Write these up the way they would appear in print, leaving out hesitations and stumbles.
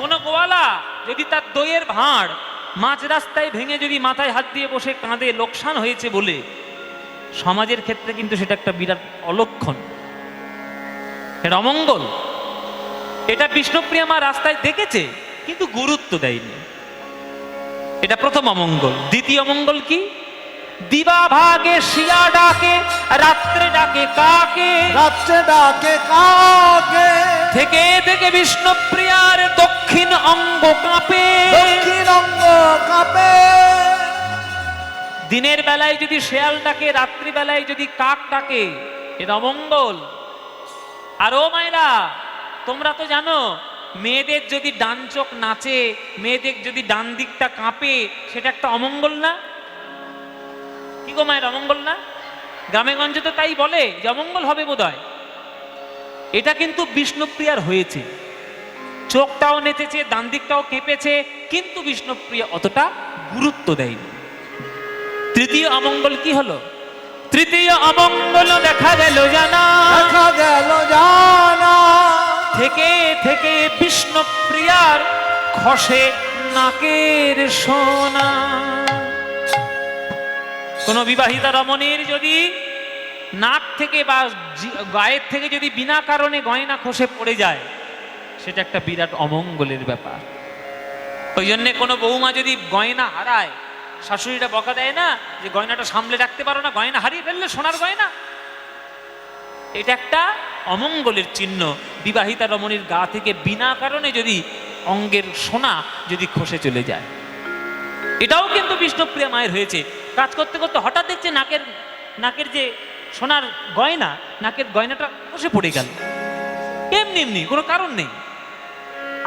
কোনো গোয়ালা যদি তার দইয়ের ভাঁড় মাঝ রাস্তায় ভেঙে যদি মাথায় হাত দিয়ে বসে কাঁদে লোকসান হয়েছে বলে, সমাজের ক্ষেত্রে কিন্তু সেটা একটা বিরাট অলক্ষণ, এটা অমঙ্গল। এটা বিষ্ণুপ্রিয়া মা রাস্তায় দেখেছে কিন্তু গুরুত্ব দেয়নি। এটা প্রথম অমঙ্গল। দ্বিতীয় অমঙ্গল কি? দিবা ভাগে শিয়া ডাকে, রাত্রে ডাকে কাকে, রাত্রে ডাকে কাকে, থেকে থেকে বিষ্ণুপ্রিয়ার দক্ষিণ অঙ্গ কাঁপে, দক্ষিণ অঙ্গ কাঁপে। দিনের বেলায় যদি শেয়াল ডাকে, রাত্রিবেলায় যদি কাক ডাকে, এটা অমঙ্গল। আর ও মায়েরা, তোমরা তো জানো মেয়েদের যদি ডান চোখ নাচে, মেয়েদের যদি ডান দিকটা কাঁপে, সেটা একটা অমঙ্গল না? কি গো মায়ের, অমঙ্গল না? গ্রামে গঞ্জে তো তাই বলে যে অমঙ্গল হবে বোধহয়। এটা কিন্তু বিষ্ণুপ্রিয়ার হয়েছে, চোখটাও নেচেছে, ডান দিকটাও কেঁপেছে, কিন্তু বিষ্ণুপ্রিয়া অতটা গুরুত্ব দেয়নি। তৃতীয় অমঙ্গল কি হলো? তৃতীয় অমঙ্গল দেখা গেল জানা, দেখা গেল জানা, থেকে থেকে বিষ্ণুপ্রিয়ার খসে নাকের সোনা। কোন বিবাহিতা রমণীর যদি নাক থেকে বা গায়ের থেকে যদি বিনা কারণে গয়না খসে পড়ে যায়, সেটা একটা বিরাট অমঙ্গলের ব্যাপার। ওই জন্য কোনো বৌমা যদি গয়না হারায়, শাশুড়িরা বকা দেয় না যে গয়নাটা সামলে রাখতে পারো না, গয়না হারিয়ে ফেললে, সোনার গয়না। এটা একটা অমঙ্গলের চিহ্ন। বিবাহিতা রমণীর গা থেকে বিনা কারণে যদি অঙ্গের সোনা যদি খসে চলে যায়, এটাও কিন্তু বিষ্ণুপ্রিয়া মায়ের হয়েছে। কাজ করতে করতে হঠাৎ দেখছে নাকের যে সোনার গয়না, নাকের গয়নাটা খসে পড়ে গেল, এমনি এমনি, কোনো কারণ নেই,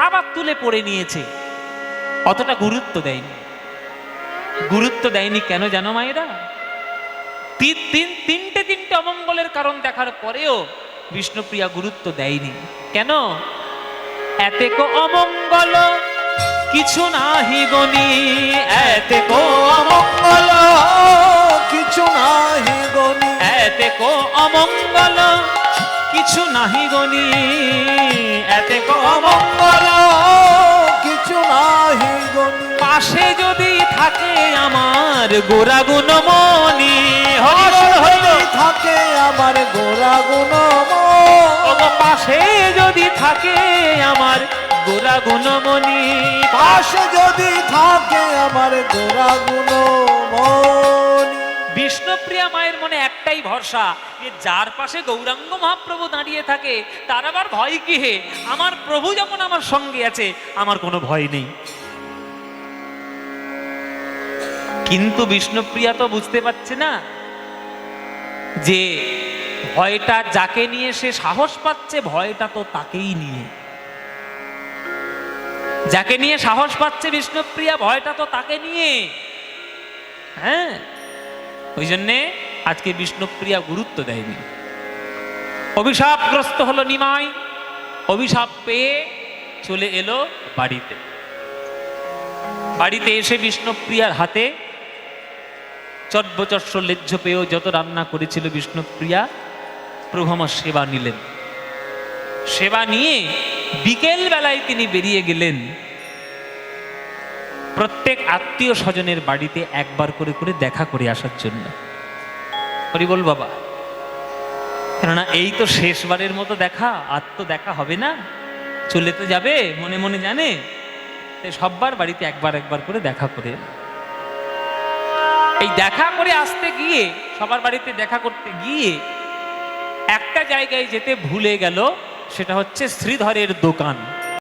আবার তুলে পড়ে নিয়েছে। অতটা গুরুত্ব দেয়নি। গুরুত্ব দেয়নি কেন জানো মায়েরা? তিনটে অমঙ্গলের কারণ দেখার পরেও বিষ্ণুপ্রিয়া গুরুত্ব দেয়নি। কেন? এতে কো অমঙ্গল কিছু নাহি গনি, এতে কো অমঙ্গল কিছু নাহি গনি, এতে কো অমঙ্গল কিছু নাহি গনি, এতে কো অমঙ্গল কিছু নাহি গনি। পাশে যদি থাকে আমার গোরা গুণমণি, থাকে আমার গোরা গুণমণি, পাশে যদি থাকে আমার গোরা গুণমণি, পাশে যদি থাকে আমার গোরা গুণমণি। বিষ্ণুপ্রিয়া মায়ের মনে একটাই ভরসা, যে যার পাশে গৌরাঙ্গ মহাপ্রভু দাঁড়িয়ে থাকে তার আবার ভয় কি হে? আমার প্রভু যখন আমার সঙ্গে আছে, আমার কোনো ভয় নেই। কিন্তু বিষ্ণুপ্রিয়া তো বুঝতে পারছে না যে ভয়টা যাকে নিয়ে সে সাহস পাচ্ছে, ভয়টা তো তাকেই নিয়ে। যাকে নিয়ে সাহস পাচ্ছে বিষ্ণুপ্রিয়া, ভয়টা তো তাকে নিয়ে। হ্যাঁ, ওই জন্যে আজকে বিষ্ণুপ্রিয়া গুরুত্ব দেয়নি। অভিশাপগ্রস্ত হলো নিমাই, অভিশাপ পেয়ে চলে এলো বাড়িতে। বাড়িতে এসে বিষ্ণুপ্রিয়ার হাতে চটবচস্য লেজ্জ পেয়েও যত রান্না করেছিল বিষ্ণুপ্রিয়া, প্রভু আমার সেবা নিলেন। সেবা নিয়ে বিকেল বেলায় তিনি বেরিয়ে গেলেন প্রত্যেক আত্মীয় স্বজনের বাড়িতে একবার করে করে দেখা করে আসার জন্য। হরি বল বাবা। কেননা এই তো শেষবারের মতো দেখা, আর তো দেখা হবে না, চলে তো যাবে, মনে মনে জানে। সববার বাড়িতে একবার একবার করে দেখা করে, এই দেখা করে আসতে গিয়ে, সবার বাড়িতে দেখা করতে গিয়ে একটা জায়গায় যেতে ভুলে গেল, সেটা হচ্ছে শ্রীধরের দোকান।